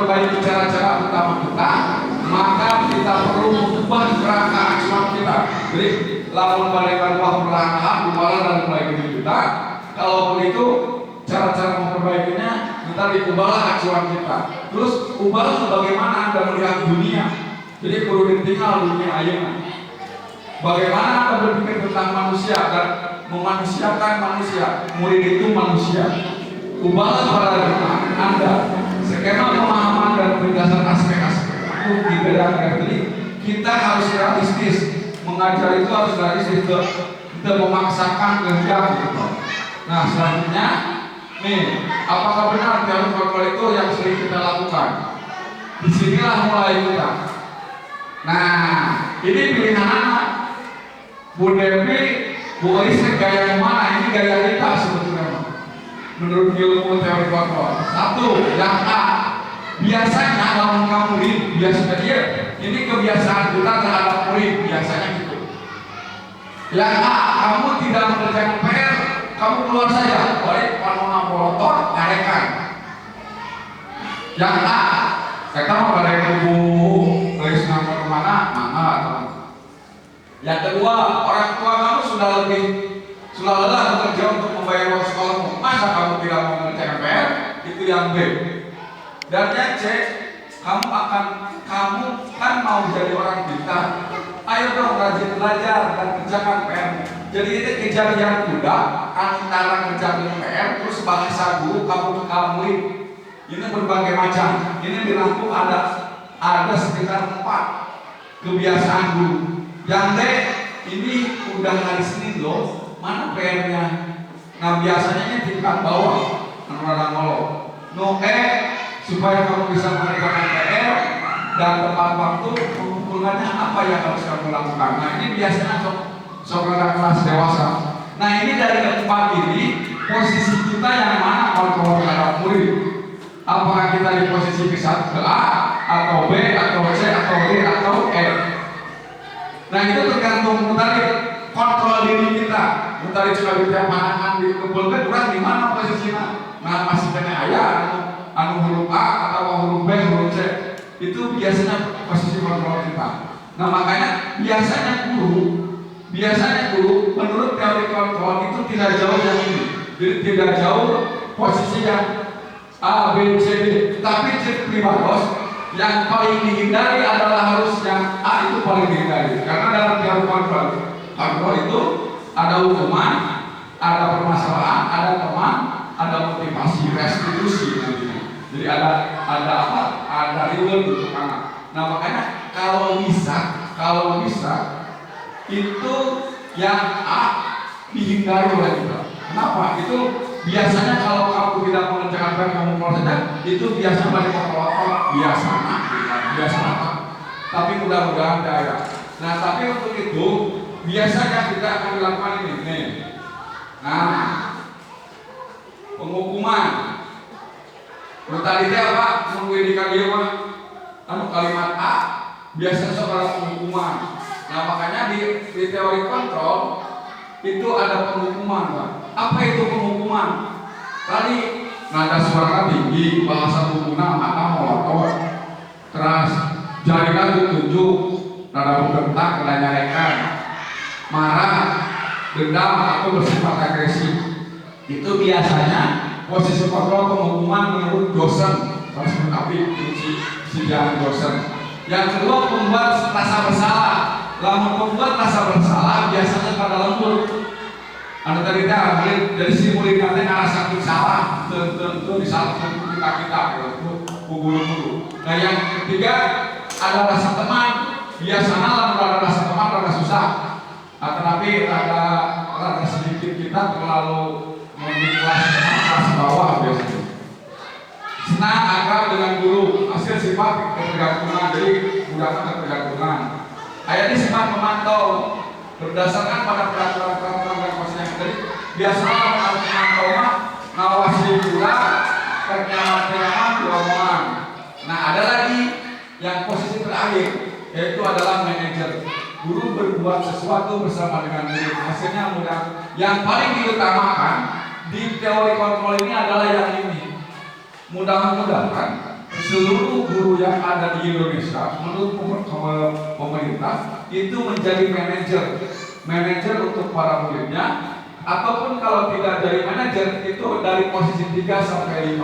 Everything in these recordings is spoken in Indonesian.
memperbaiki cara-cara utama kita, maka kita perlu mengubah kerangka acuan kita. Jadi lamun balikan uang perlahan dimana dan mulai kita. Kalau begitu cara-cara memperbaikinya kita diubahlah acuan kita. Terus ubahlah bagaimana Anda melihat dunia. Jadi perlu ditinggal dunia ayana. Bagaimana Anda berpikir tentang manusia dan memanusiakan manusia. Murid itu manusia. Ubahlah paradigma Anda. Skema pemahaman dan berdasar aspek-aspek itu dibedakan. Jadi kita harus realistis. Mengajar itu harus realistis. Tidak memaksakan kehendak gitu. Nah selanjutnya, nih, apakah benar teori kontrol itu yang sering kita lakukan? Disinilah mulai kita. Nah, ini pilihan anak. Bu Devi, Bu Oris, gaya yang mana? Ini gaya kita sebetulnya. Menurut ilmu teori kontrol. Satu, yang A. Biasanya kalau kamu murid, biasanya dia. Ini kebiasaan kita terhadap murid, biasanya gitu. Yang A, kamu tidak mengerjakan PR. Kamu keluar saja, balik panona bolotor, ngarekan. Yang A, kita mau ada ibu, tulis nama kemana, mana teman. Yang kedua, orang tua kamu sudah lelah bekerja untuk membayar uang sekolahmu. Masa kamu tidak mau mengerjakan PR? Itu yang B. Dan yang C, kamu kan mau jadi orang pintar. Ayo dong rajin belajar dan kerjakan PR. Jadi ini kejadian mudah antara kerjakan PR terus bahasa guru kamu murid. Ini berbagai macam. Ini dirangkum ada sekitar 4 kebiasaan guru. Yang D ini udah hari Senin loh. Mana PR-nya? Nah biasanya ini tingkat bawah. Menurut ngolo. No E supaya kamu bisa mengerjakan PR dan tepat waktu pengumpulkannya apa yang harus kamu lakukan. Nah ini biasanya seorang kelas dewasa. Nah ini dari keempat ini posisi kita yang mana kalau terhadap murid? Apakah kita di posisi ke A atau B atau C atau D atau E? Nah itu tergantung tadi kontrol diri kita. Tadi sudah bicara panangan di kumpulkan kurang di mana posisinya? Nah masih kena ayah anu huruf A atau huruf B huruf C itu biasanya posisi kontrol kita. Nah makanya biasanya guru menurut teori kontrol itu tidak jauh yang ini. Jadi tidak jauh posisi yang A, B, C, D. Tapi ciri primados yang paling dihindari adalah harus yang A itu paling dihindari. Karena dalam teori kontrol itu ada hukuman, ada permasalahan, ada teman, ada motivasi, restitusi nantinya. Jadi ada apa? Ada reward untuk anak. Nah makanya kalau bisa itu yang A dihindari oleh kita. Kenapa? Itu biasanya kalau kamu tidak mengerjakan PR kamu keluar saja, itu biasa balik kontrol biasa. Tapi mudah-mudahan tidak. Nah tapi untuk itu biasanya kita akan melakukan ini. Nih. Nah, penghukuman. Tadi apa? Menguindikan dia mah. Kalimat A biasanya seorang penghukuman. Nah makanya di teori kontrol itu ada penghukuman, Pak. Apa itu penghukuman? Tadi nada suara tinggi, bahasa tubuhnya mata melotot, keras, jaringan ditunjuk, nada berbentak, nada nyarekan, marah, dendam atau bersifat agresif. Itu biasanya posisi kontrol penghukuman menurut dosen, harus mengakui sidang dosen. Yang kedua membuat rasa bersalah. Lamun membuat rasa bersalah biasanya pada lembur. Anda tadi dari si murid nanti ngerasa salah, tentu disalahkan kita guru. Nah yang ketiga ada rasa teman. Biasanya lamun ada rasa teman rada susah. Tetapi rada sedikit kita terlalu kelas bawah biasanya. Senang akrab dengan guru, hasil sifat ketergantungan, jadi mudahkan ketergantungan. Ayat ini sifat memantau berdasarkan pada peraturan dan konstitusi tadi. Biasanya harus memantau ngawasi pula kenyaman omongan. Nah ada lagi yang posisi terakhir yaitu adalah manajer. Guru berbuat sesuatu bersama dengan murid, hasilnya mudah. Yang paling diutamakan di teori kontrol ini adalah yang ini. Mudah-mudahan seluruh guru yang ada di Indonesia menurut pemerintah itu menjadi manajer untuk para muridnya, ataupun kalau tidak jadi manajer itu dari posisi 3 sampai 5.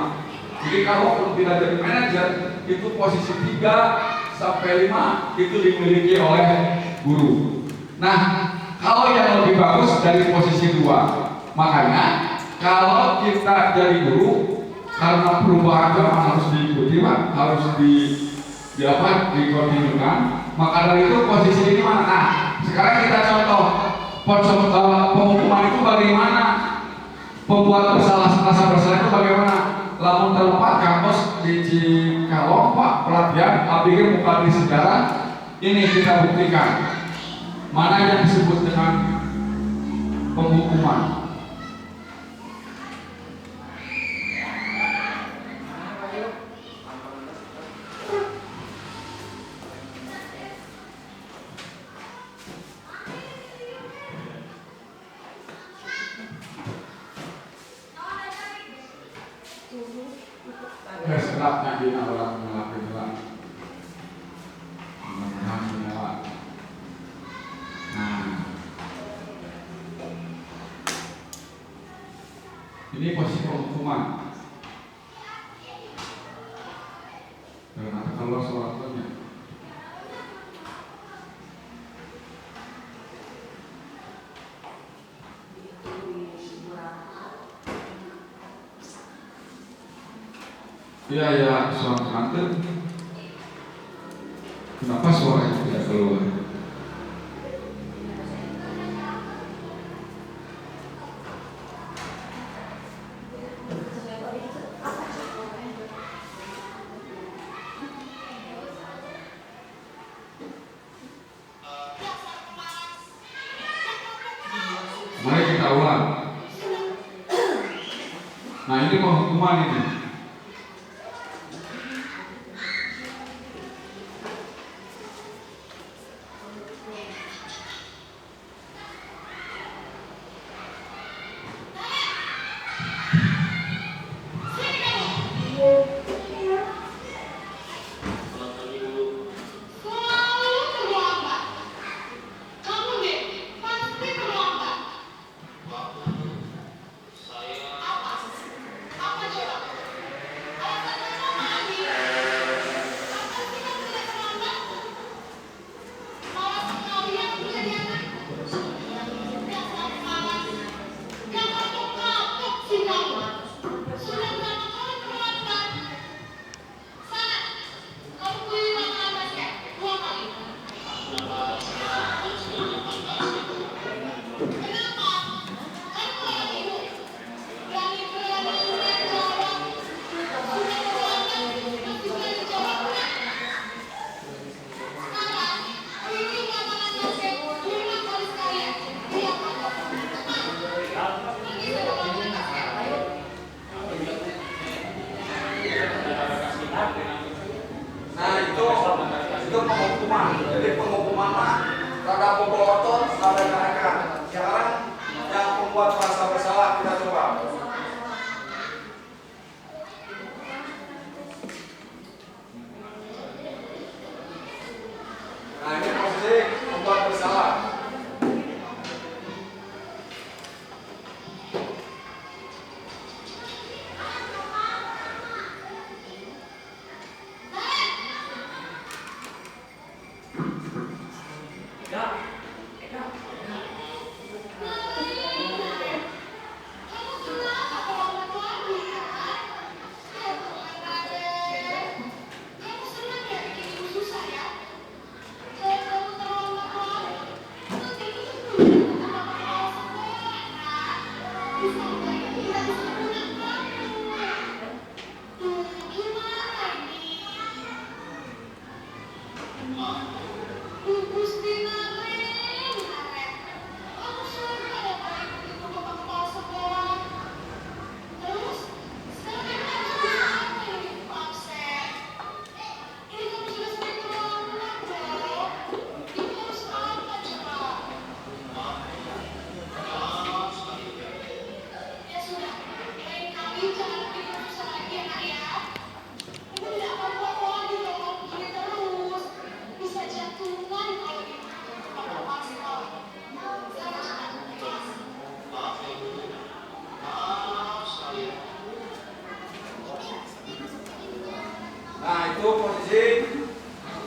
Jadi kalaupun tidak jadi manajer itu posisi 3 sampai 5 itu dimiliki oleh guru. Nah, kalau yang lebih bagus dari posisi 2. Makanya kalau kita jadi guru, karena perubahan zaman harus diikuti, Pak, harus dikontinukan. Maka dari itu posisi ini mana? Nah, sekarang kita contoh penghukuman itu bagaimana, pembuat rasa bersalah itu bagaimana. Lamun terlepas kampus di Cikalong, Pak, pelatihan ABG bukan di sejarah. Ini kita buktikan mana yang disebut dengan penghukuman. Sedapnya di orang melakukan menyala. Nah, ini posisi penghukuman. Ternyata kalau sholatnya ya suara kantor. Kenapa suaranya tidak keluar? Mari kita ulang. Nah, ini penghukuman ini. Jadi penghukuman rada pukul otot sampai mereka. Sekarang yang membuat merasa bersalah kita coba. Nah, ini posisi membuat bersalah. Jangan bikin susah lagi ya, Nak ya. Ibu tidak mau itu posisi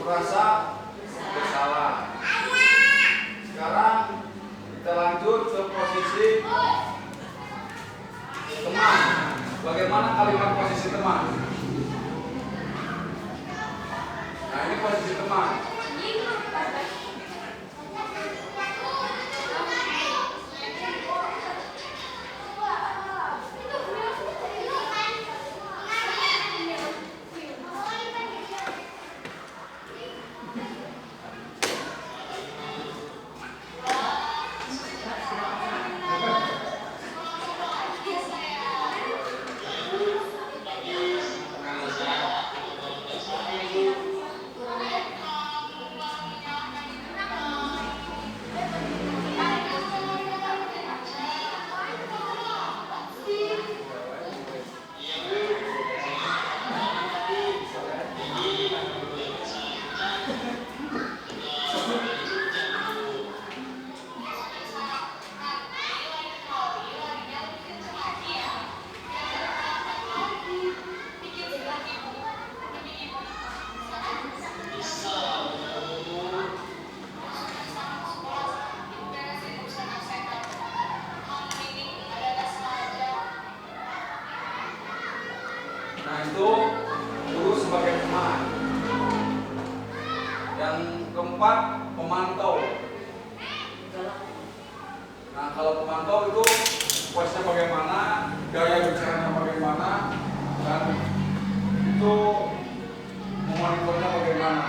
merasa bersalah. Sekarang kita lanjut ke posisi teman. Bagaimana kalimat posisi teman? Nah, ini posisi teman. Nah, itu guru sebagai teman. Yang keempat, pemantau. Nah, kalau pemantau itu posisinya bagaimana, gaya bicaranya bagaimana, dan itu memonitornya bagaimana.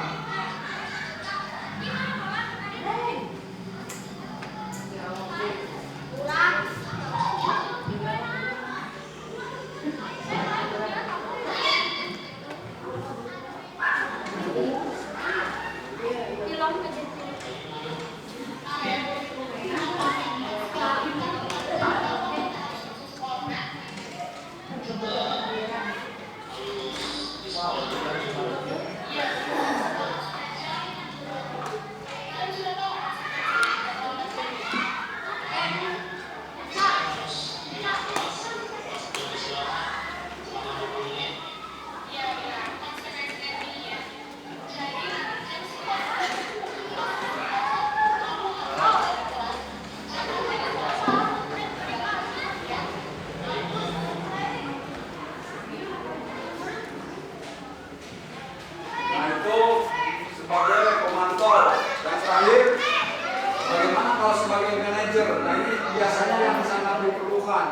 Bagaimana kalau sebagai manajer? Nah, ini biasanya yang sangat diperlukan.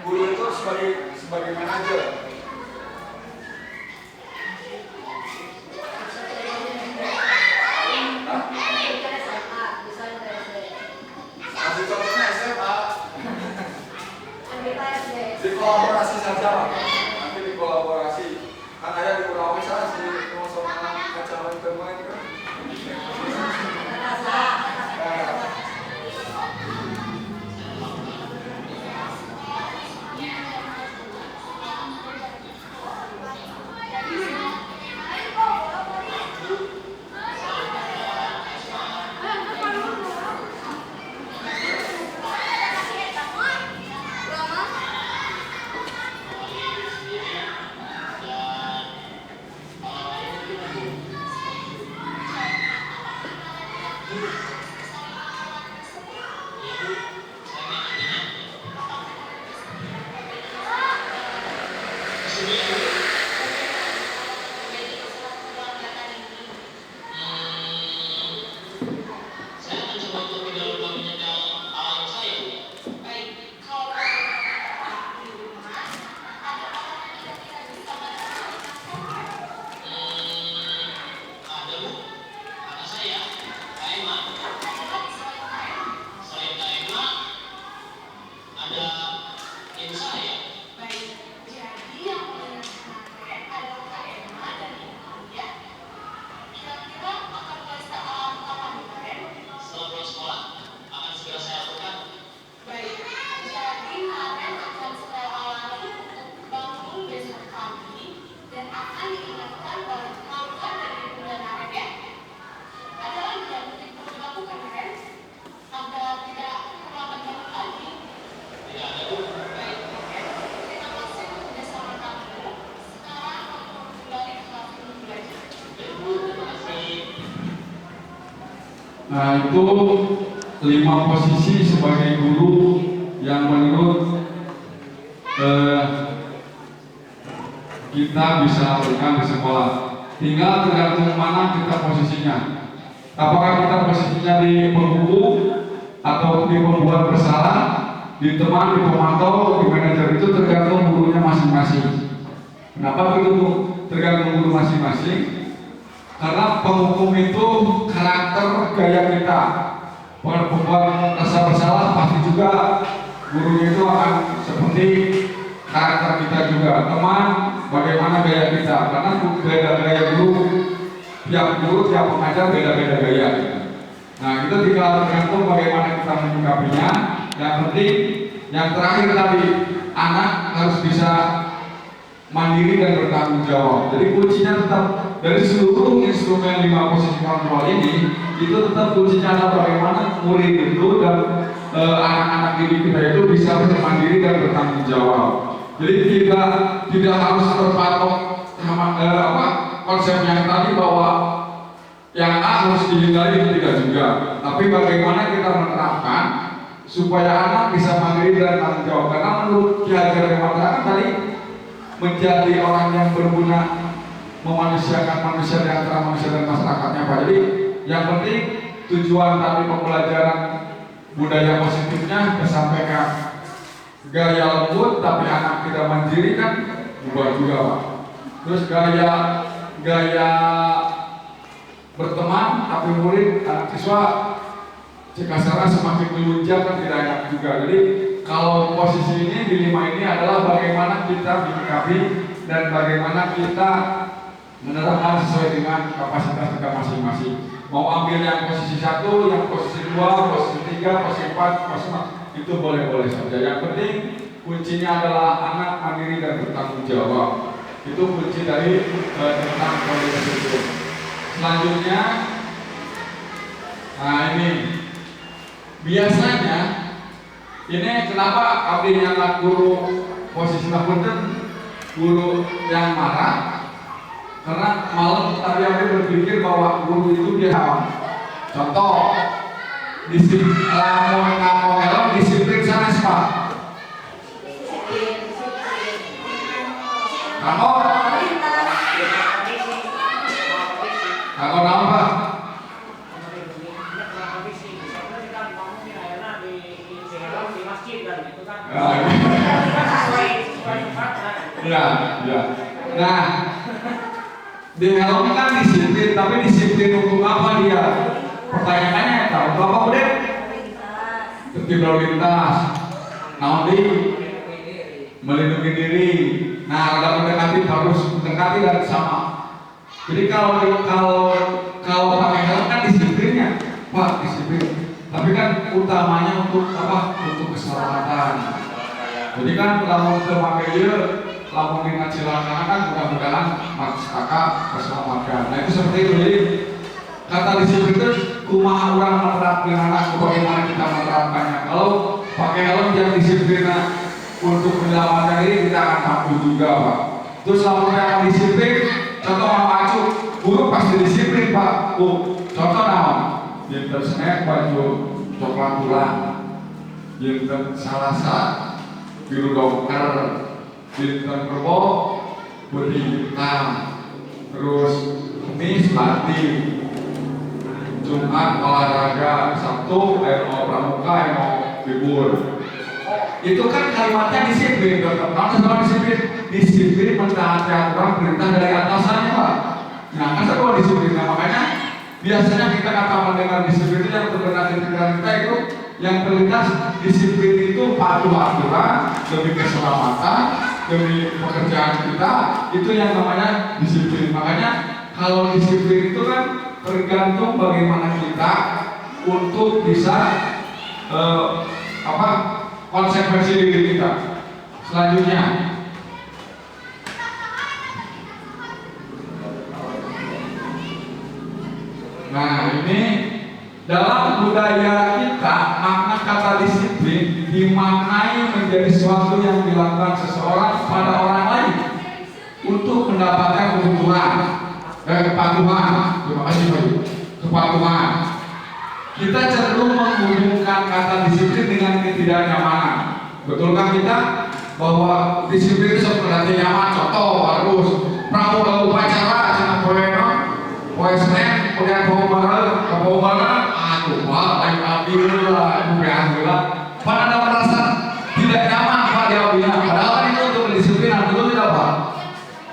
Guru itu sebagai manajer. Kasih contohnya SMA. Dikolaborasi saja, nanti dikolaborasi. Kan ada di Pulau Wesa sini sama kacamata teman kan. Nah, itu 5 posisi sebagai guru yang menurut kita bisa lakukan di sekolah. Tinggal tergantung mana kita posisinya. Apakah kita posisinya di penghukum atau di pembuat bersalah, di teman, di pemantau, di manajer, itu tergantung gurunya masing-masing. Kenapa begitu? Tergantung guru masing-masing. Karena penghukum itu karakter gaya kita. Pembuat rasa bersalah pasti juga gurunya itu akan seperti karakter kita juga. Teman, bagaimana gaya kita? Karena beda gaya guru, tiap pengajar beda-beda gaya. Nah, itu tinggal tergantung bagaimana kita menyikapinya. Yang penting, yang terakhir tadi, anak harus bisa mandiri dan bertanggung jawab. Jadi kuncinya tetap dari seluruh instrumen 5 posisi kontrol ini, itu tetap kuncinya adalah bagaimana murid itu dan anak-anak didik kita itu bisa mandiri dan bertanggung jawab. Jadi tidak harus terpatok sama konsep yang tadi bahwa yang A harus dihindari, itu tidak juga. Tapi bagaimana kita menerapkan supaya anak bisa mandiri dan tanggung jawab. Karena menurut Ki Hajar Dewantara tadi menjadi orang yang berguna, memanusiakan manusia di antara manusia dan masyarakatnya, Pak. Jadi yang penting tujuan tadi pembelajaran budaya positifnya tersampaikan. Gaya lembut tapi anak tidak mandiri kan bubar juga, Pak. Terus gaya berteman tapi murid anak siswa cikasara semakin melunjak kan tidak enak juga. Jadi kalau posisi ini di 5 ini adalah bagaimana kita menyikapi dan bagaimana kita menerapkan sesuai dengan kapasitas kita masing-masing. Mau ambil yang posisi 1, yang posisi 2, posisi 3, posisi 4, posisi 5, itu boleh-boleh saja. Yang penting kuncinya adalah anak mandiri dan bertanggung jawab. Itu kunci dari tentang kualitas itu. Selanjutnya, nah ini biasanya ini kenapa abdi nyangka guru posisi punten guru yang marah, karena malam tadi abdi berpikir bahwa guru itu dia contoh disiplin disiplin sanes Pak. Kamu apa? Ya. Nah, di helm kan disiplin, tapi disiplin untuk apa dia? Pertanyaannya tahu apa udah? Tertib lalu lintas. Nah, melindungi diri. Nah, dalam mendekati harus mendekati dan sama. Jadi kalau pakai helm kan disiplinnya, Pak, disiplin. Tapi kan utamanya untuk apa? Untuk keselamatan. Jadi kan lamun terpakai dia, lamun dengan kecelakaan kan mudah-mudahan masyarakat keselamatan. Nah itu seperti itu. Jadi kata disiplin itu kumaha orang menerapkan anak, bagaimana kita menerapkannya. Kalau pakai helm yang disiplinnya untuk menyelamatkan diri, kita akan takut juga, Pak. Terus lamun yang disiplin, contoh mau acuh, guru pasti disiplin, Pak. Contoh nama, jinten snack baju coklat tulang, jinten salasa biru dokter, jinten kerbo putih hitam, terus Kamis latih, Jumat olahraga, Sabtu pramuka libur. Itu kan kalimatnya disiplin, dokter. Kalau sama disiplin mentaati aturan perintah dari atasannya, Pak. Nah, kan kalau disiplin, makanya biasanya kita kata mendengar disiplin itu yang terbenar di pikiran kita itu yang terlintas disiplin itu patuh aturan demi keselamatan, demi pekerjaan kita, itu yang namanya disiplin. Makanya kalau disiplin itu kan tergantung bagaimana kita untuk bisa konsekuensi diri kita. Selanjutnya, nah ini dalam budaya kita makna kata disiplin dimaknai menjadi sesuatu yang dilakukan seseorang pada orang lain untuk mendapatkan kebutuhan kepatuhan. Terima kasih Pak. Kepatuhan. kita cenderung menghubungkan kata disiplin dengan ketidaknyamanan. Betulkah kita bahwa disiplin itu seperti nyaman? Contoh harus pramu upacara cina poe Senin kemudian bau bareng aduh pak lain adil lah bukan lah pan ada merasa tidak nyaman pak dia bilang padahal itu untuk pendisiplinan betul tidak pak?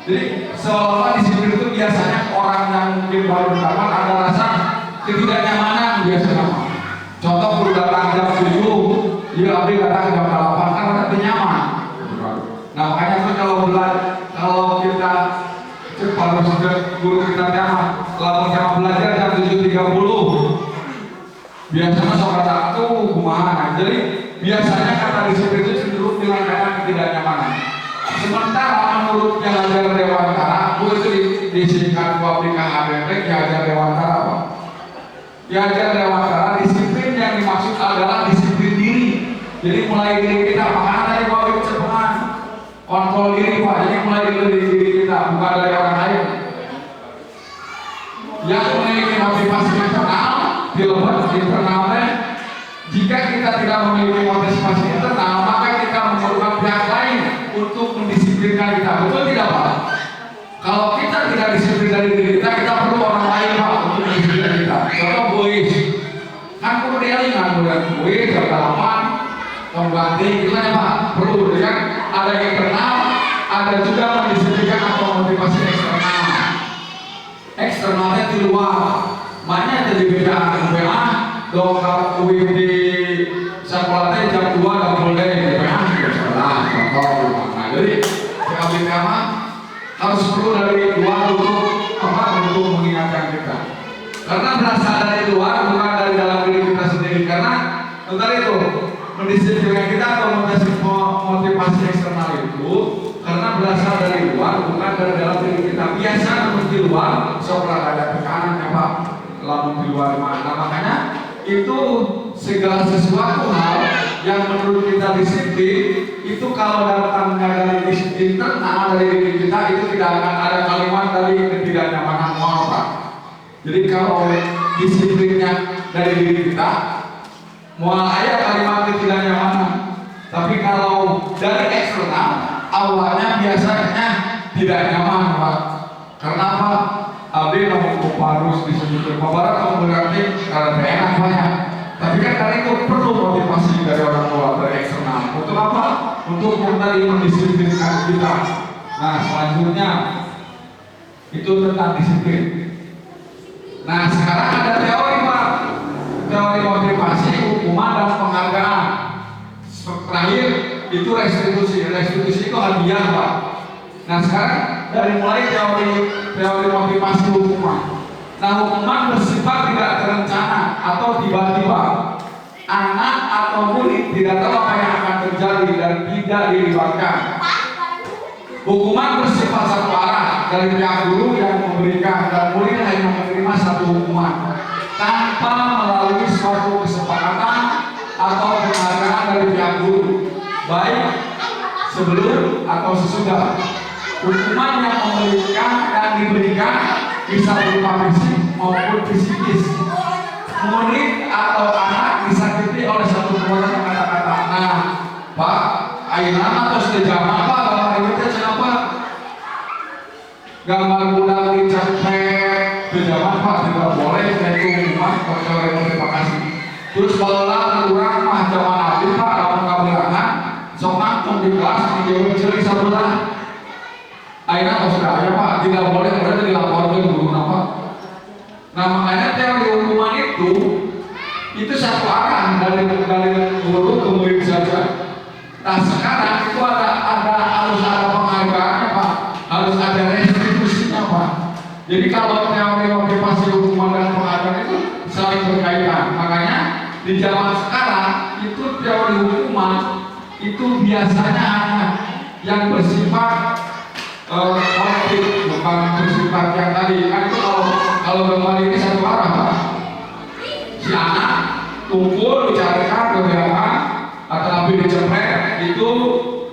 Jadi seolah-olah disiplin itu biasanya orang yang mungkin baru berkawan ada rasa ketidaknyamanan biasanya. Contoh perlu datang jam 7, ya abdi datang jam 8 kan ada nyaman. Nah makanya tuh kalau kita harus guru kita nyaman, kalau jam belajar jam 7.30, biasanya sholat tuh kumaha. Jadi biasanya kata disiplin itu cenderung dengan kata ketidaknyamanan. Sementara menurut Ki Hajar Dewantara, itu disingkat Abdi Kang ABT, Ki Hajar Dewantara apa? Ki Hajar Dewantara disiplin yang dimaksud adalah disiplin diri. Jadi mulai diri kita, makanya tadi Bapak Ibu cepengan kontrol diri Pak, jadi mulai dari diri kita, bukan dari orang lain. Yang memiliki motivasi internal, dilebat internalnya. Jika kita tidak memiliki motivasi internal, maka kita memerlukan pihak lain untuk mendisiplinkan kita. Betul tidak Pak? Kalau kita tidak disiplin dari diri kita, kita perlu orang lain Pak untuk mendisiplinkan kita. Contoh boys, kan perlu dialingan, kemudian boys, jam 8, pengganti, itu kan ya Pak, perlu kan? Ada internal, ada juga mendisiplinkan atau motivasi eksternal. Eksternalnya di luar, makanya jadi beda. Dokter UIN di sekolahnya jam 2 nggak boleh salah contoh. Nah jadi KBK harus perlu dari luar untuk mengingatkan kita. Karena berasal dari luar bukan dari dalam diri kita sendiri. Karena tentang itu mendisiplinkan kita atau motivasi eksternal itu karena berasal dari luar bukan dari dalam diri kita. Biasa namun di luar seolah ada tekanan Pak. Lamun di luar mana makanya itu segala sesuatu hal yang menurut kita disiplin itu kalau datangnya dari disiplin internal dari diri kita itu tidak akan ada kalimat dari ketidaknyamanan Pak. Jadi kalau disiplinnya dari diri kita mual ayat kalimat ketidaknyamanan, tapi kalau dari eksternal awalnya biasanya tidak nyaman Pak. Karena apa? Abdi namun harus disebut berbarat atau berarti karena enak banyak. Tapi kan karena itu perlu motivasi dari orang tua dari eksternal. Untuk apa? Untuk tadi mendisiplinkan kita. Nah selanjutnya itu tentang disiplin. Nah sekarang ada teori Pak, teori motivasi, hukuman dan penghargaan. Terakhir itu restitusi. Restitusi itu hadiah Pak. Nah sekarang dari mulai teori motivasi hukuman. Nah hukuman bersifat tidak terencana atau tiba-tiba. Anak atau murid tidak tahu apa yang akan terjadi dan tidak dilibatkan. Hukuman bersifat satu arah dari pihak guru yang memberikan dan murid hanya menerima satu hukuman tanpa melalui suatu kesepakatan atau penghargaan dari pihak guru, baik sebelum atau sesudah. Hukuman yang memberikan dan diberikan bisa berupa fisik maupun psikis. Murid atau anak disakiti oleh satu perbuatan kata-kata. Nah, Pak, ayeuna atau sejama Pak, gambar ini teh kenapa? Gambar budak dicepet, sejama Pak tidak boleh itu hukuman kalau terima kasih. Terus bala urang mah zaman abdi Pak, lamun kaberangan, sok nangtung di kelas di jauh ceurik sabelah. Aina kalau sudah ya Pak, tidak boleh berarti dilaporkan guru apa. Nah makanya teori hukuman itu satu arah dari guru ke murid saja. Nah sekarang itu harus ada penghargaannya Pak, harus ada restitusinya Pak. Jadi kalau teori motivasi hukuman dan penghargaan itu saling berkaitan. Makanya di zaman sekarang itu teori hukuman itu biasanya hanya yang bersifat konflik, bukan bersifat yang tadi. Kan itu kalau gambar ini satu arah Pak. Si anak kumpul dicarikan kebenaran atau lebih dicepret itu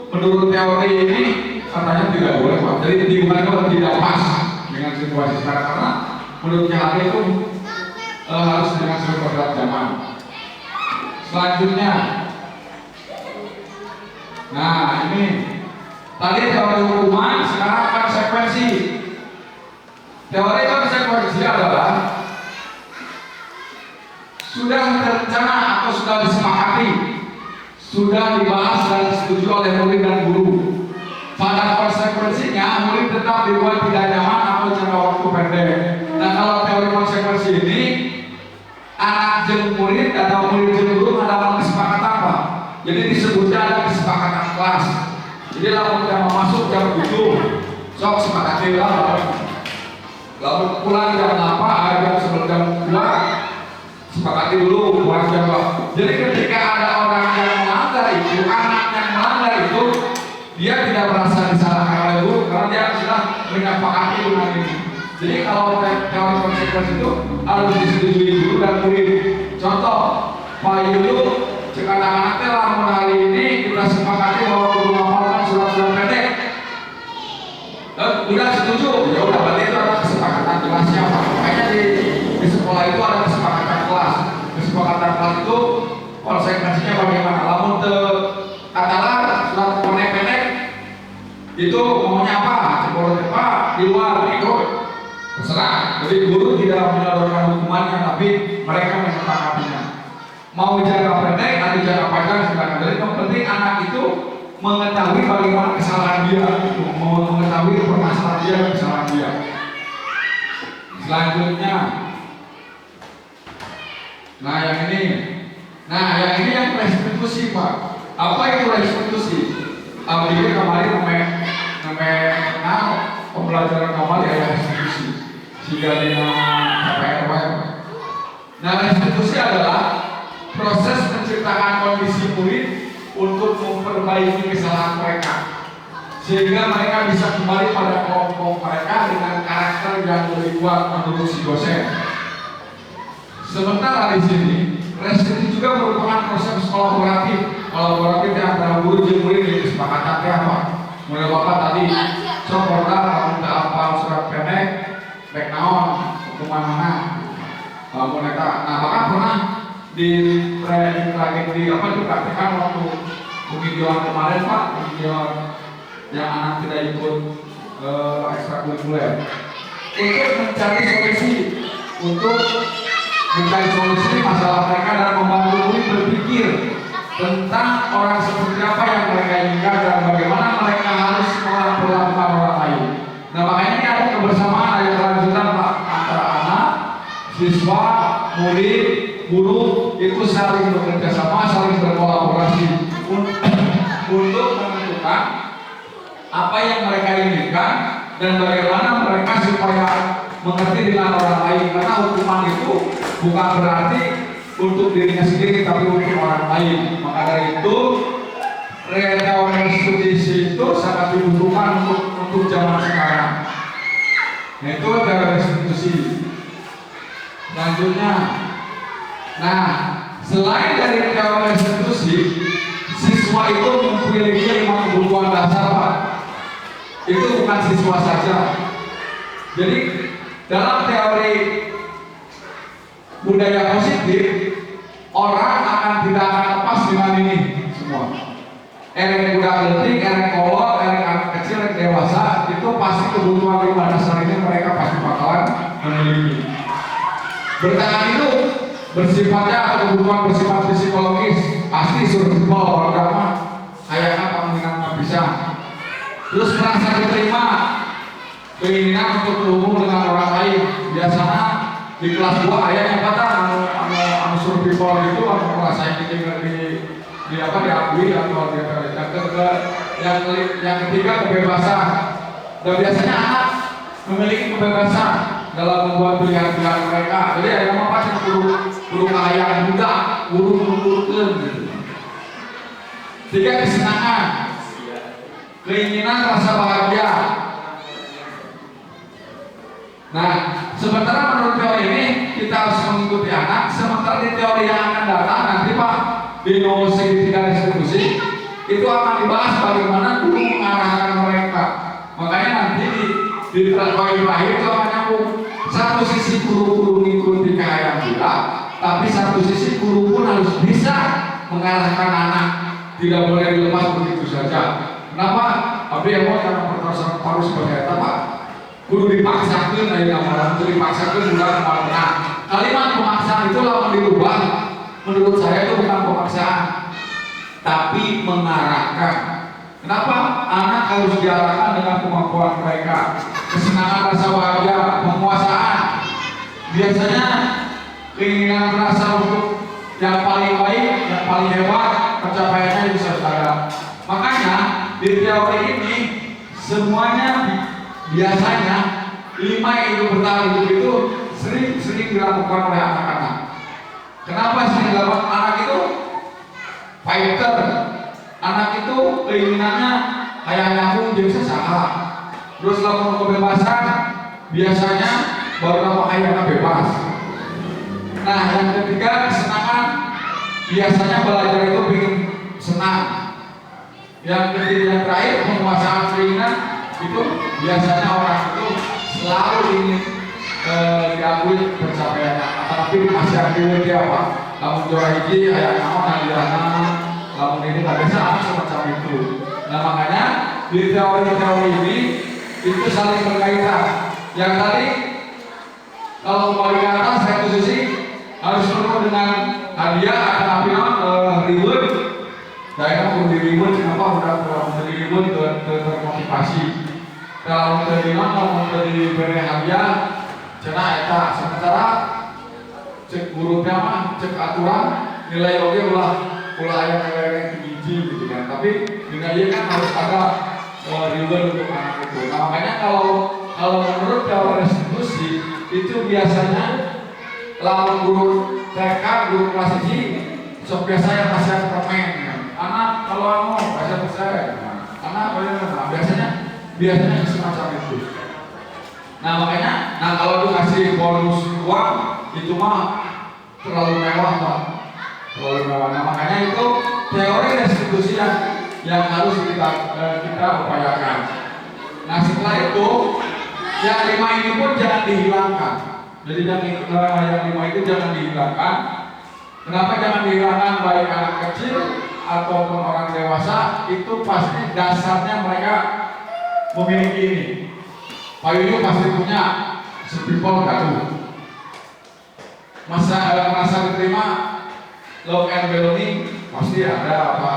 menurut teori ini katanya tidak boleh Pak. Jadi di mana tidak pas dengan situasi sekarang karena menurut teori itu harus dengan seiring zaman. Selanjutnya, nah ini tadi teori hukuman, sekarang konsekuensi. Teori konsekuensi adalah sudah terencana atau sudah disepakati, sudah dibahas dan disetujui oleh murid dan guru. Pada konsekuensinya murid tetap dibuat tidak nyaman atau jangka waktu pendek. Nah kalau teori konsekuensi ini, anak jeung murid atau murid jeung guru ada kesepakatan apa? Jadi disebutnya ada kesepakatan kelas. Jadi lalu kita masuk jam 7, sok sepakati lah. Lalu pulang jam 8, jam 11 jam 2, sepakati dulu buat jawab. Jadi ketika ada orang yang melanggar itu, anak yang melanggar itu, dia tidak merasa disalahkan oleh guru karena dia sudah menyepakati dengan ini. Jadi kalau teori konsekuensi itu harus disetujui guru dan murid. Contoh, Pak Yudu cek anak-anak teh lamun hari ini kita sepakati bahwa guru menghafalkan surat-surat pendek. Udah setuju, ya udah berarti itu ada kesepakatan kelasnya Pak. Makanya di sekolah itu ada kesepakatan kelas. Kesepakatan kelas itu konsekuensinya bagaimana? Lamun katalah surat pendek itu maunya apa? Sekolah Pak di luar itu terserah. Jadi guru tidak menyodorkan hukumannya, tapi mereka menyepakatinya. Mau jaga pendek atau jaga panjang silakan. Jadi yang penting anak itu mengetahui bagaimana kesalahan dia, mengetahui permasalahan dia dan kesalahan dia. Selanjutnya, nah yang ini yang restitusi Pak. Apa itu restitusi? Abdi kemarin namanya pembelajaran kembali ya restitusi. Sehingga dengan KPR. Nah restitusi adalah proses menciptakan kondisi murid untuk memperbaiki kesalahan mereka, sehingga mereka bisa kembali pada kelompok mereka dengan karakter yang lebih kuat menurut si dosen. Sementara di sini, restitusi juga merupakan proses kolaboratif yang antara guru dan murid yang disepakati apa? Mulai bapak tadi, coba kamu tak hafal surat pendek, baik naon, hukuman mana? Mereka, nah bahkan pernah dipraktikkan waktu pemidioan kemarin Pak, pemidioan yang anak tidak ikut ekstrakurikuler untuk mencari solusi masalah mereka dan membantu murid berpikir tentang orang seperti apa yang mereka inginkan dan bagaimana mereka harus memperlakukan orang lain. Nah makanya ini ada kebersamaan, ada kelanjutan Pak, antara anak, siswa, murid, guru itu saling bekerja sama, saling berkolaborasi untuk menentukan apa yang mereka inginkan dan bagaimana mereka supaya mengerti dengan orang lain, karena hukuman itu bukan berarti untuk dirinya sendiri tapi untuk orang lain. Maka dari itu restitusi itu sangat dibutuhkan untuk zaman sekarang. Nah itu adalah restitusi. Selanjutnya, nah selain dari teori restitusi, siswa itu memiliki 5 kebutuhan dasar Pak. Itu bukan siswa saja. Jadi dalam teori budaya positif, orang tidak akan lepas dengan ini semua. Erek budak letik, erek kolot, erek anak kecil, erek dewasa, itu pasti kebutuhan 5 dasar ini mereka pasti bakalan memiliki. Bertahan hidup bersifatnya atau kebutuhan bersifat psikologis, pasti survival agama, kayaknya pemilihan nggak bisa. Terus merasa diterima, keinginan untuk berhubung dengan orang lain. Biasanya di kelas 2 ayahnya kata anu survival itu anu ngerasain di apa diakui atau yang ketiga kebebasan. Dan biasanya anak memiliki kebebasan dalam membuat pilihan-pilihan mereka. Jadi ayah pasti perlu kaya muda, buru-buru gitu. 3 kesenangan, keinginan, rasa bahagia. Nah, sementara menurut teori ini kita harus mengikuti anak. Sementara di teori yang akan datang nanti Pak di nomor segitiga restitusi itu akan dibahas bagaimana guru mengarahkan mereka. Makanya nanti di poin terakhir itu akan nyambung. Satu sisi guru mengikuti kehayaan Tapi satu sisi guru pun harus bisa mengarahkan anak, tidak boleh dilepas begitu saja. Kenapa? Tapi emang karena perkara paru sebagai apa? Guru dipaksakan, dari amalan itu dipaksakan bukan kemana. Kalimat pemaksaan itu lawan dirubah. Menurut saya itu bukan pemaksaan, tapi mengarahkan. Kenapa? Anak harus diarahkan dengan kemampuan mereka, kesenangan, rasa bahagia, penguasaan. Biasanya keinginan merasa untuk yang paling baik, yang paling hebat, pencapaiannya bisa ada. Makanya di teori ini semuanya biasanya 5 hidup bertahan hidup itu sering dilakukan oleh anak-anak. Kenapa sering dilakukan? Anak itu fighter, anak itu keinginannya kayak nyambung jadi sesaha. Terus lakukan kebebasan biasanya baru nama ayahnya bebas. Nah yang ketiga kesenangan, biasanya belajar itu bikin senang. Yang ketiga yang terakhir penguasaan keinginan, itu biasanya orang itu selalu ingin diakui pencapaiannya, tapi masih akui dia apa? Namun juara hiji ayah naon hadiahna, namun ini tak bisa semacam itu. Nah makanya di teori-teori ini itu saling berkaitan. Yang tadi kalau kembali ke atas satu sisi harus penuh dengan hadiah akan reward. Saya mau reward kenapa udah reward termotivasi. Kalau mau diberi hadiah, cina eta sementara cek gurunya mah cek aturan nilai oke ulah ayat nilai tinggi gitu kan. Tapi dengan dia kan harus ada reward untuk anak itu. Nah, makanya kalau menurut teori restitusi itu biasanya lawan guru TK, guru kelas ini sok biasanya kasih permen ya. Anak kalau mau kasih persen, anak biasanya semacam itu. Nah makanya, kalau dikasih bonus uang itu mah terlalu mewah Pak, terlalu mewah. Nah makanya itu teori restitusi yang harus kita upayakan. Nah setelah itu yang 5 ini pun jangan dihilangkan. Jadi yang 5 itu jangan dihilangkan. Kenapa jangan dihilangkan? Baik anak kecil ataupun orang dewasa itu pasti dasarnya mereka memiliki ini. Pak Yuyu pasti punya sepipol gaduh. Masa diterima love and belonging pasti ada apa?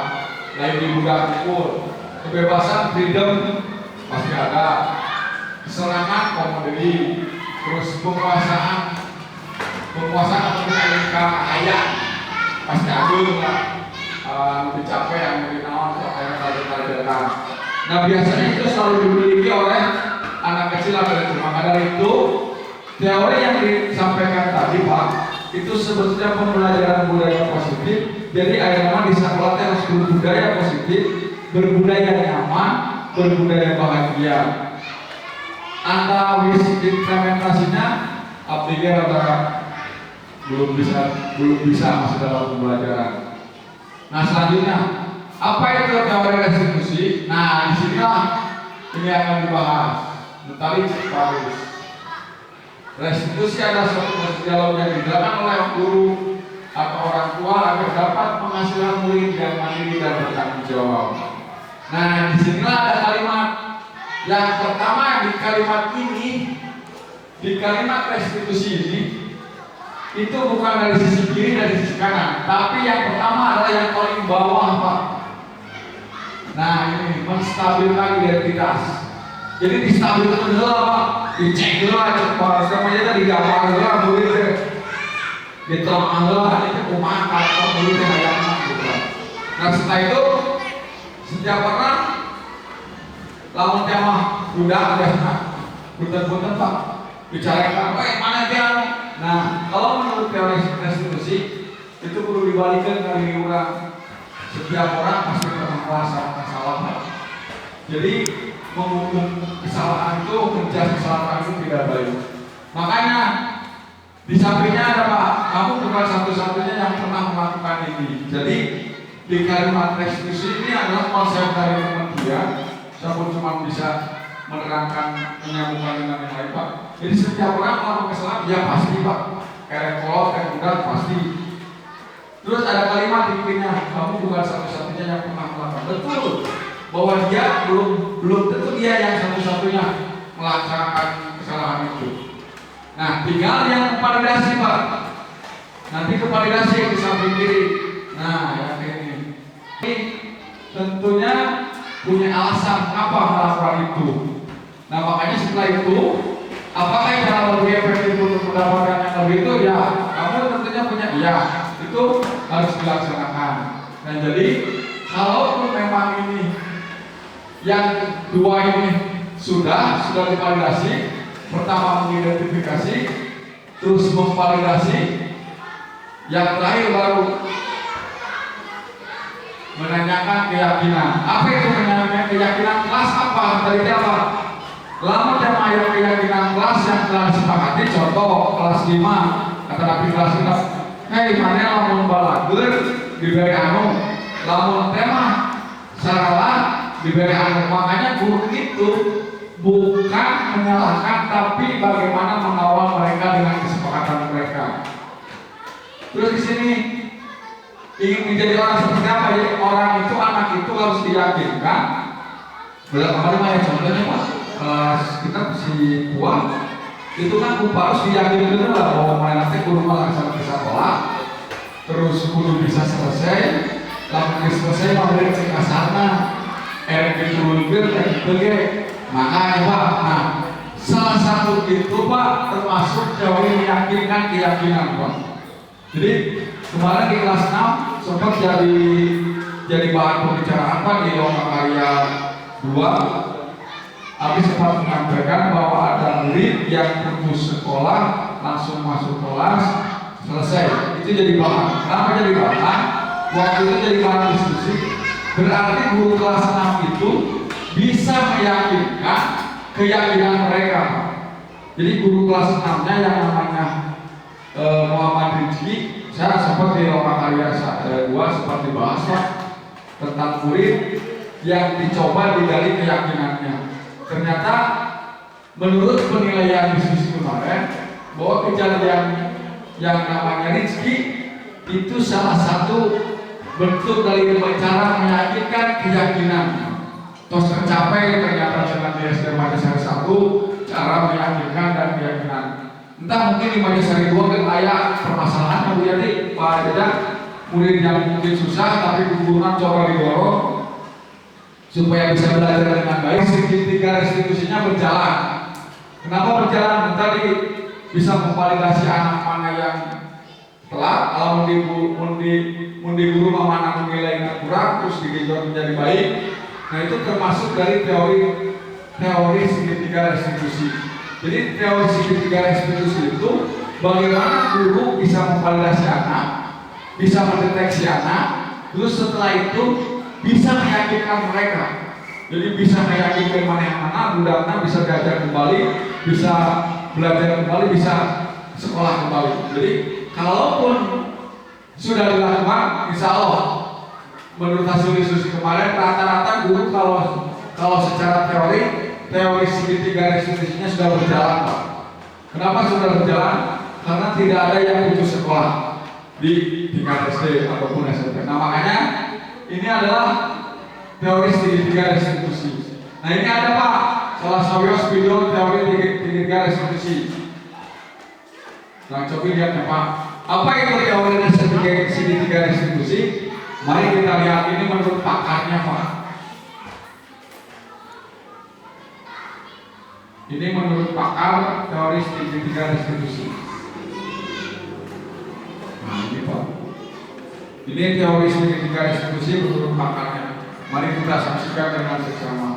Lain di budak pun. Kebebasan freedom pasti ada. Kesenangan komoditi, terus penguasaan atau kaya pasti ada lah. Lebih capek yang lebih naon kayak tadi. Nah biasanya itu selalu dimiliki oleh anak kecil atau itu. Maka dari itu teori yang disampaikan tadi Pak itu sebetulnya pembelajaran budaya positif. Jadi ayat di sekolah harus berbudaya positif, berbudaya nyaman, berbudaya bahagia. Antara implementasinya abdinya rata belum bisa masih dalam pembelajaran. Nah selanjutnya apa itu teori restitusi? Nah disinilah ini akan dibahas. Tadi Paulus. Restitusi adalah suatu dialog yang dilakukan oleh guru atau orang tua agar dapat penghasilan murid yang mandiri dan bertanggung jawab. Nah disinilah ada kalimat yang pertama di kalimat ini, di kalimat restitusi ini. Itu bukan dari sisi kiri dan sisi kanan, tapi yang pertama adalah yang paling bawah Pak. Nah ini menstabilkan identitas. Jadi distabilkan dulu Pak, dicek dulu aja Pak. Semuanya tadi digambar dulu muridnya, diterangkan dulu ini kumaha kalau muridnya hayangnya gitu. Nah setelah itu setiap orang lawan tema budak biasa, punten Pak, bicarakan, mana dia? Nah, kalau menurut teori restitusi itu perlu dibalikkan dari orang. Setiap orang pasti pernah merasa salah. Jadi menghukum kesalahan itu, menjudge kesalahan itu tidak baik. Makanya di sampingnya ada Pak, kamu bukan satu-satunya yang pernah melakukan ini. Jadi di kalimat restitusi ini adalah konsep dari teman dia. Saya pun cuma bisa menerangkan, menyambungkan dengan yang lain Pak. Jadi setiap orang melakukan kesalahan, ya pasti Pak. kayak kolot, kayak udang pasti. Terus ada kalimat di pinggirnya, kamu bukan satu-satunya yang pernah melakukan. Betul, bahwa dia belum tentu dia yang satu-satunya melaksanakan kesalahan itu. Nah, tinggal yang validasi Pak. Nanti ke validasi yang di samping kiri. Nah, yang ini tentunya punya alasan apa melakukan itu. Nah, makanya setelah itu, apakah cara lebih efektif untuk mendapatkan yang lebih itu? Ya, kamu tentunya punya iya, itu harus dilaksanakan. Dan jadi, kalau memang ini yang dua ini sudah divalidasi, pertama mengidentifikasi, terus memvalidasi, yang terakhir baru menanyakan keyakinan. Apa itu menanyakan keyakinan? Kelas apa? Tadi apa? Lama jamaah yang keyakinan kelas yang telah disepakati, contoh kelas 5, kata Nabi kelas 5, hei mana lamun balagur diberi anu, lamun tema saralah diberi anu. Makanya guru itu bukan menyalahkan, tapi bagaimana mengawal mereka dengan kesepakatan mereka. Terus di sini ingin menjadi orang seperti apa? Jadi orang itu, anak itu harus diyakinkan. Kemarin ya contohnya Pak, kelas kita si buah itu kan harus diyakinkan dulu lah bahwa mereka kudu melaksanakan sekolah, terus kudu bisa selesai, lalu selesai memberi cek kasarna, makanya Pak. Nah, salah satu itu Pak termasuk jauh meyakinkan keyakinan Pak. Jadi kemarin di kelas 6 sempat jadi bahan pembicaraan Pak di lomba karya 2. Abi sempat menyampaikan bahwa ada murid yang putus sekolah langsung masuk kelas selesai. Itu jadi bahan. Kenapa jadi bahan? Waktu itu jadi bahan diskusi. Berarti guru kelas 6 itu bisa meyakinkan keyakinan mereka. Jadi guru kelas 6-nya yang namanya Muhammad Rizki, saya sempat di lomba karya 2 sempat dibahas Pak tentang murid yang dicoba digali keyakinannya. Ternyata menurut penilaian diskusi kemarin bahwa kejadian yang namanya Rizki itu salah satu bentuk dari cara meyakinkan keyakinan. Terus tercapai ternyata dengan di SD Majasari 1 cara meyakinkan dan keyakinan. Entah mungkin di Majasari 2 kan ada permasalahan yang jadi Pak Jajak murid yang mungkin susah tapi guguran coba didorong supaya bisa belajar dengan baik. Segitiga restitusinya berjalan. Kenapa berjalan? Tadi bisa memvalidasi anak mana yang telat, kalau mundi guru mana nilainya kurang terus digenjot menjadi baik. Nah itu termasuk dari teori segitiga restitusi. Jadi teori segitiga restitusi itu bagaimana guru bisa memvalidasi anak, bisa mendeteksi anak, terus setelah itu bisa meyakinkan mereka. Jadi bisa meyakinkan mana yang mana, budaknya bisa diajar kembali, bisa belajar kembali, bisa sekolah kembali. Jadi kalaupun sudah dilakukan, insya Allah menurut hasil diskusi kemarin rata-rata guru kalau secara teori segitiga restitusinya sudah berjalan Pak. Kenapa sudah berjalan? Karena tidak ada yang putus sekolah di tingkat SD ataupun SMP. Nah makanya ini adalah teori segitiga restitusi. Nah ini ada Pak, salah sawios video teori segitiga restitusi. Nah coba lihat ya Pak, apa itu teori segitiga restitusi? Mari kita lihat ini menurut pakarnya Pak. Ini menurut pakar teori segitiga restitusi. Nah ini Pak, ini teori segitiga restitusi menurut pakarnya. Mari kita saksikan dengan seksama.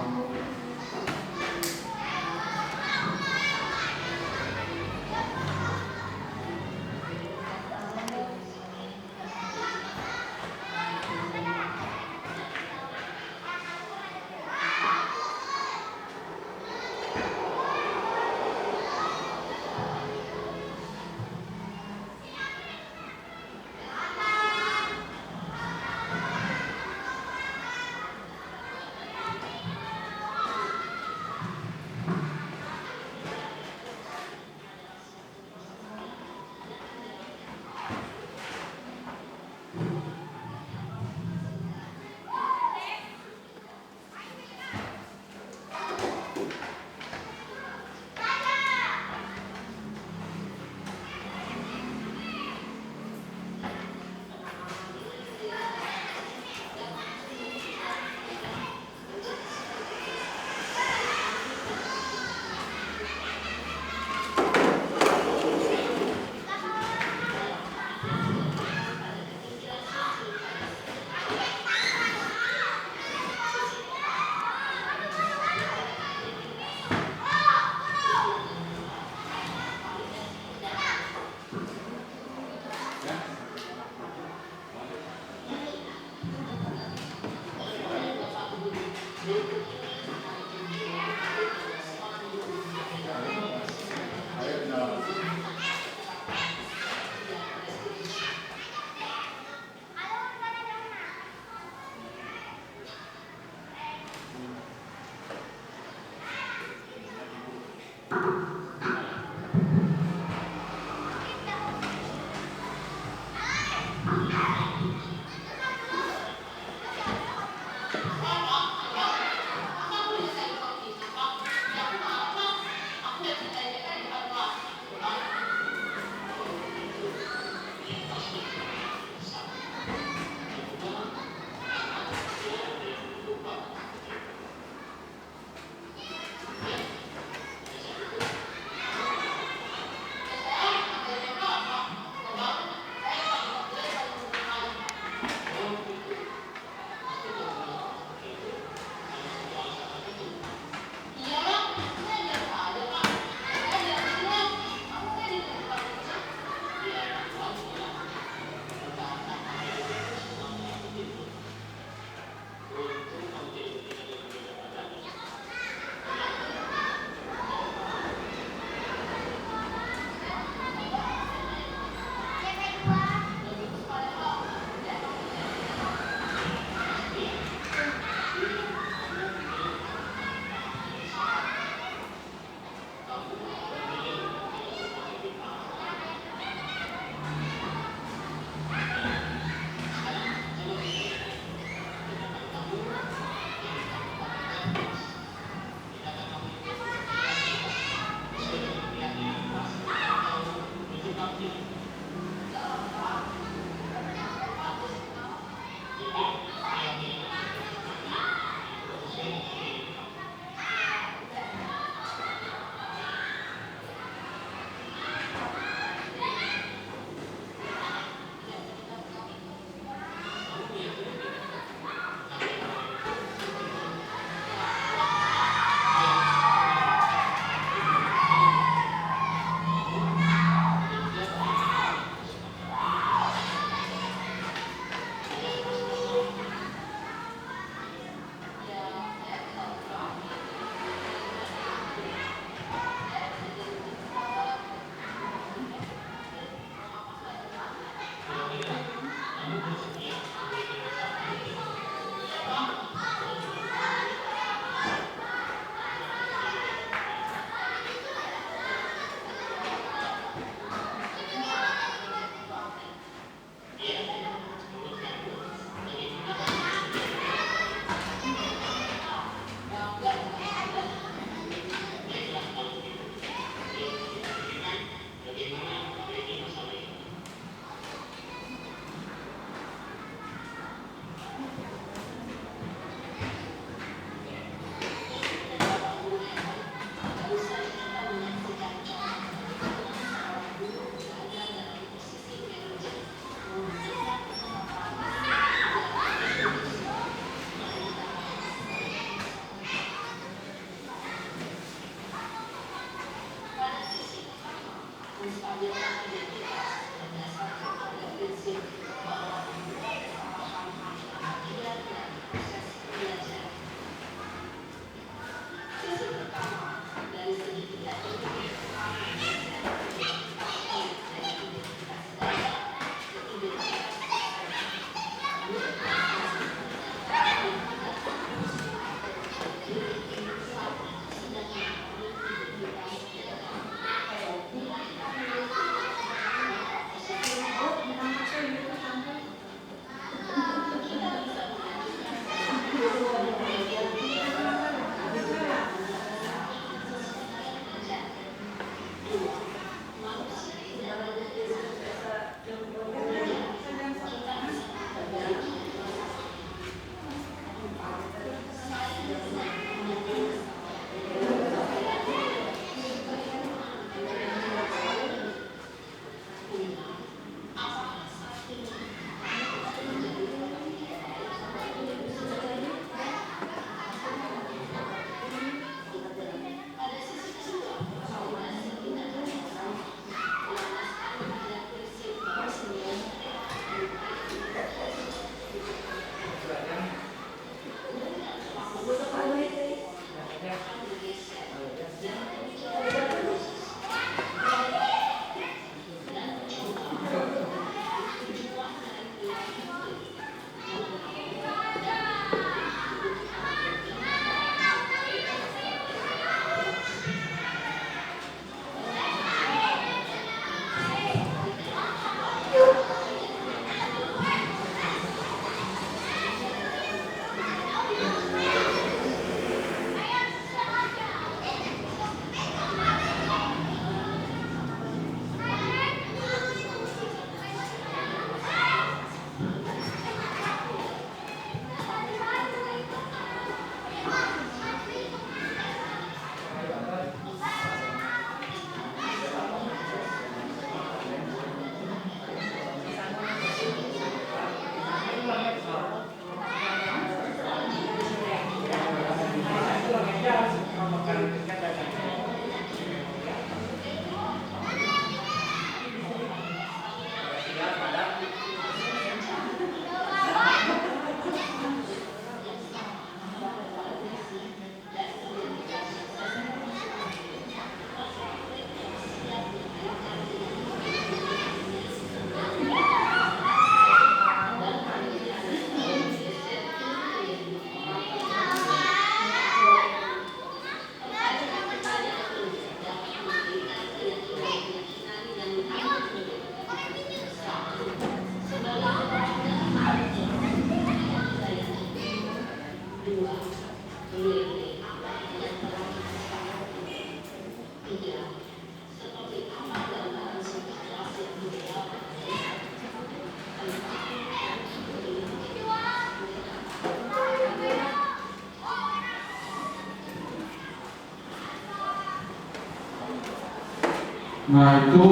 Nah itu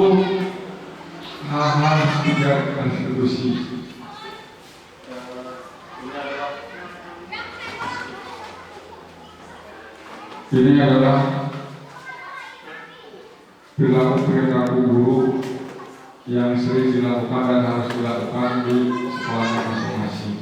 hal-hal tidak konstitusi. Ini adalah perilaku buruk yang sering dilakukan dan harus dilakukan di sekolah masing-masing.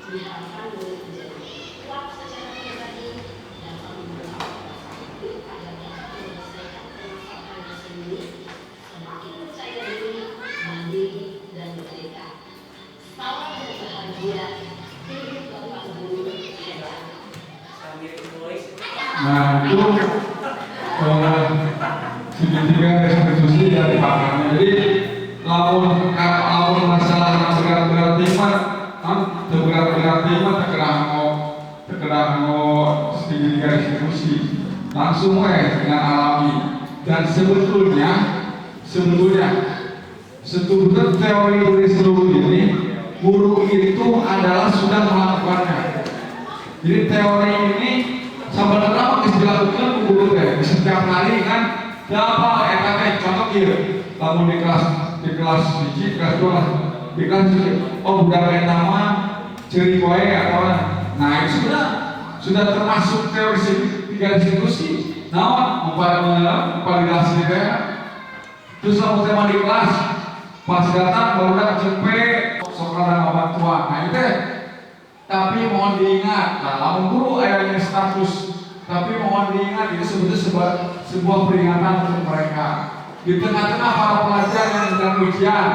diharapkan murid menjadi kuat secara pribadi dapat membuat hidup agar dapat menyelesaikan permasalahannya sendiri, semakin percaya diri, mandiri, dan merdeka. Salam dan bahagia hidup Bapak Guru hebat. Nah itu segitiga restitusi dari pakarnya. Jadi lamun masalah berat-berat iman, berat-berat iman terkena segitiga restitusi langsung dengan alami. Dan sebetulnya teori restitusi ini guru itu adalah sudah melakukannya. Jadi teori ini sebenarnya harus dilakukan guru teh setiap hari kan. Siapa contoh gitu, kamu di kelas biji, kelas 2, di kelas oh budak pertama ciri poe atau nah itu sudah termasuk teori tiga institusi. Nah, memvalidasi teh. Terus kamu tema di kelas pas datang baru datang cepet sekolah bantuan. Nah itu tapi mohon diingat, kalau guru ayahnya status, tapi mohon diingat itu sebetulnya sebuah peringatan untuk mereka. Di tengah-tengah para pelajar yang sedang ujian,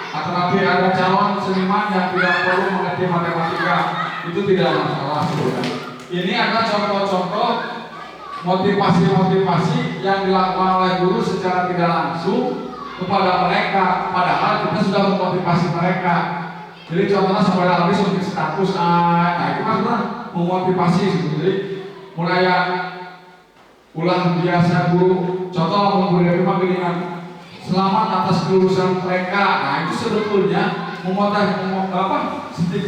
tetapi ada calon seniman yang tidak perlu mengerti matematika, itu tidak masalah sebenarnya. Ini adalah contoh-contoh motivasi-motivasi yang dilakukan oleh guru secara tidak langsung kepada mereka, padahal kita sudah memotivasi mereka. Jadi contohnya sampai habis untuk status nah itu kan memotivasi sebetulnya. Mulai ulang biasa guru, contoh memberi panggilan selamat atas kelulusan mereka. Nah itu sebetulnya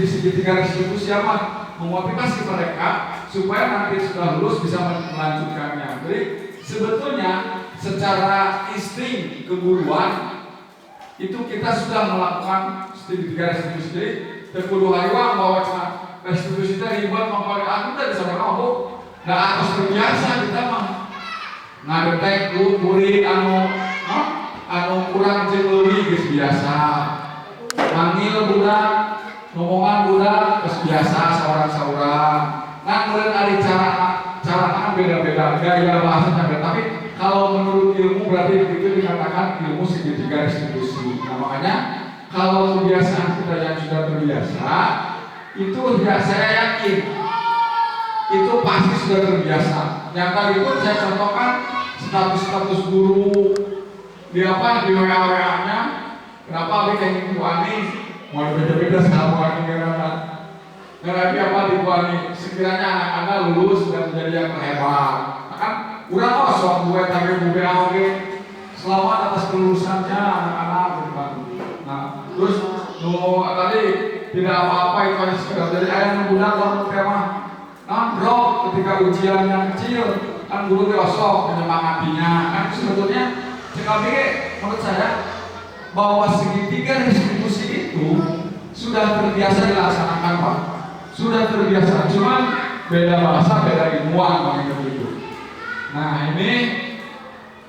segitiga restitusi apa? Memotivasi mereka supaya nanti sudah lulus bisa melanjutkannya. Jadi sebetulnya secara insting keguruan itu kita sudah melakukan segitiga restitusi. Terkudu hayuang bahwa restitusi itu ribet mengkali aku tadi sama kamu. Nah atas terbiasa kita mah ngadetek murid anu kurang jeung leuwih geus biasa. Manggil budak, ngomongan budak geus biasa saurang-saurang. Nah kemudian ada cara beda-beda, gaya bahasanya beda. Tapi kalau menurut ilmu berarti itu dikatakan ilmu segitiga restitusi. Nah makanya kalau kebiasaan kita yang sudah terbiasa, itu ya saya yakin itu pasti sudah terbiasa. Yang tadi pun saya contohkan status guru di WA-nya. Kenapa bikin Ibu Ani mau beda-beda sama Ani Ngerapi apa di Ibu Ani? Sekiranya anak-anak lulus dan menjadi yang terhebat. Kan udah kosong gue tapi gue oke. Selamat atas kelulusannya anak-anak berbang. Nah, terus tadi tidak apa-apa itu hanya sekedar jadi ayah menggunakan kalau tema bro ketika ujian yang kecil kan guru kosong menyemangatinya kan sebetulnya sekali menurut saya bahwa segitiga restitusi itu sudah terbiasa dilaksanakan Pak, sudah terbiasa, cuman beda bahasa, beda ilmuwan begitu. Nah ini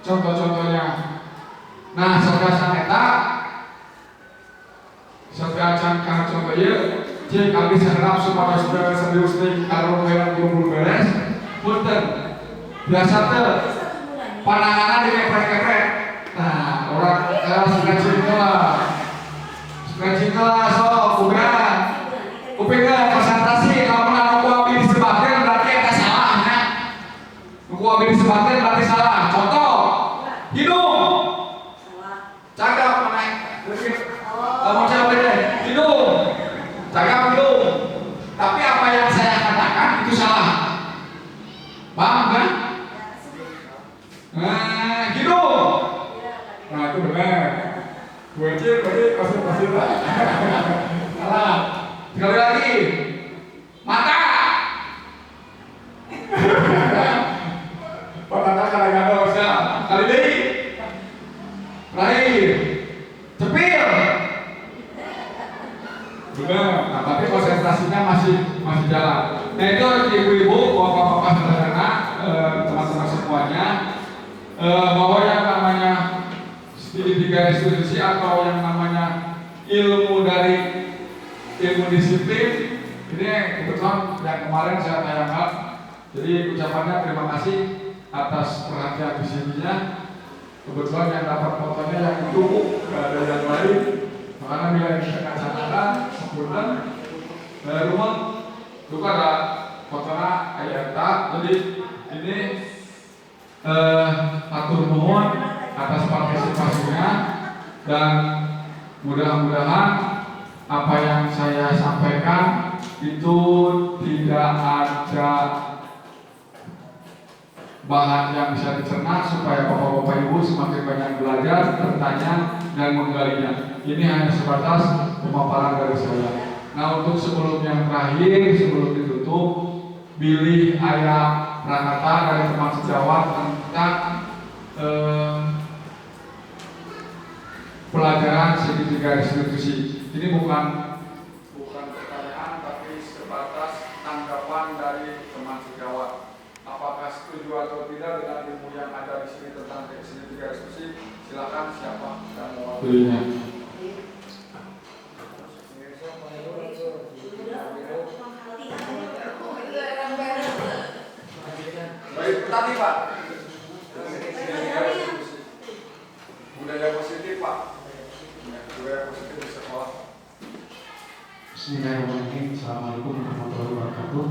contoh-contohnya. Nah saudara eta sampai acan kang contoh ieu cek abis harap supaya saudara serius teh karo hewan guru beres punten biasa teh pananganan dikepek-kepek. Nah orang suka cinta lah so kupingnya presentasi kalau pernah aku ambil disebabkan berarti ada salahnya. Aku ambil disebabkan berarti salah. Contoh hidung cakap naik kamu coba deh hidung cakap hidung, tapi apa yang saya katakan itu salah, paham kan? Hidung nah itu benar gue cek berarti pasti salah. Sekali lagi mata mata kadang-kadang bisa kali ini terakhir cepil benar. Nah, tapi konsentrasinya masih jalan. Nah itu ibu-ibu bapak-bapak sederhana teman-teman semuanya bahwa yang namanya segitiga restitusi atau yang namanya ilmu disiplin Ini kebetulan yang kemarin saya tayangkan. Jadi ucapannya terima kasih atas perhatian di sininya. Kebetulan yang dapat fotonya yang itu, nggak ada yang lain. Makanya bila kita kacamata, sebutan dari rumah, itu ada fotonya ayata. Jadi ini atur nuhun atas partisipasinya dan mudah-mudahan apa yang saya sampaikan itu tidak ada bahan yang bisa dicerna supaya bapak-bapak ibu semakin banyak belajar, bertanya dan menggalinya. Ini hanya sebatas pemaparan dari saya. Nah, untuk sebelum yang terakhir, sebelum ditutup, pilih ayat Pranata dari teman sejawat tentang pelajaran segitiga restitusi. Ini bukan pertanyaan, tapi sebatas tanggapan dari teman sejawat. Apakah setuju atau tidak dengan ilmu yang ada di sini tentang segitiga restitusi? Silakan siapa yang mau pilihnya. Baik, tadi Pak. Budaya positif Pak. Budaya positif di sekolah. Bismillahirrahmanirrahim. Assalamualaikum warahmatullahi wabarakatuh.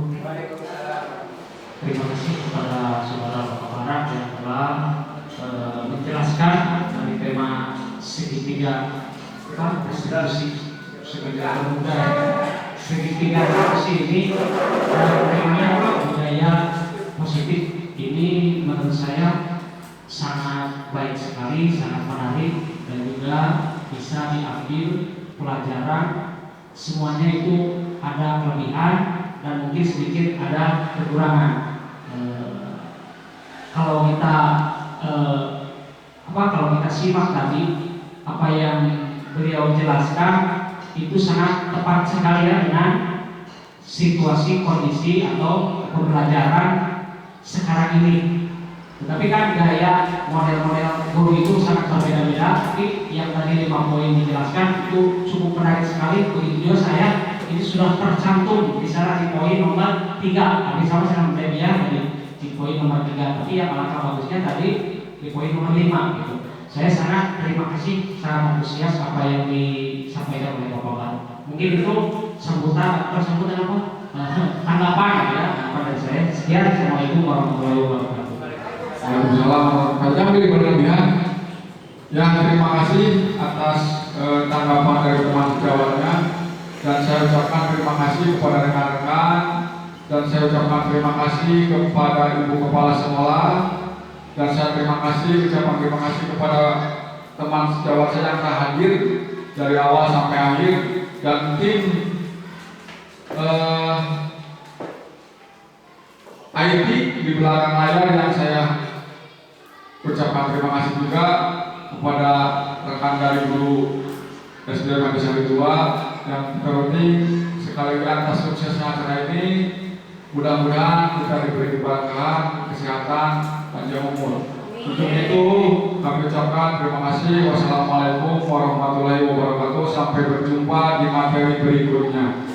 Terima kasih kepada saudara Bapak Barak yang telah menjelaskan dari tema segitiga restitusi segitiga budaya. Segitiga restitusi ini temanya budaya positif. Ini menurut saya sangat baik sekali, sangat menarik dan juga bisa diambil pelajaran. Semuanya itu ada kelebihan dan mungkin sedikit ada kekurangan. Kalau kita simak tadi apa yang beliau jelaskan itu sangat tepat sekali ya dengan situasi kondisi atau pembelajaran sekarang ini. Tetapi kan gaya model-model guru itu sangat berbeda-beda. Tapi yang tadi 5 poin dijelaskan itu cukup menarik sekali. Begitu juga saya ini sudah tercantum di sana di poin nomor 3. Habis sama dengan media di poin nomor 3. Tapi yang alangkah bagusnya tadi di poin nomor 5 gitu. Saya sangat terima kasih, sangat antusias apa yang disampaikan oleh Bapak Baru. Mungkin itu sambutan apa? Tanggapan ya, dari saya. Sekian, assalamualaikum warahmatullahi wabarakatuh. Waalaikumsalam. Banyak pilih berlebihan. Yang terima kasih atas tanggapan dari teman sejawatnya. Dan saya ucapkan terima kasih kepada rekan-rekan. Dan saya ucapkan terima kasih kepada Ibu Kepala Sekolah. Dan saya ucapkan terima kasih kepada teman sejawat saya yang telah hadir dari awal sampai akhir. Dan tim IT di belakang layar yang saya ucapkan terima kasih juga kepada rekan dari guru SD Mandisari 2 yang terpenting sekali atas suksesnya acara ini. Mudah-mudahan kita diberi keberkahan, kesehatan, panjang umur. Untuk itu kami ucapkan terima kasih. Wassalamualaikum warahmatullahi wabarakatuh. Sampai berjumpa di materi berikutnya.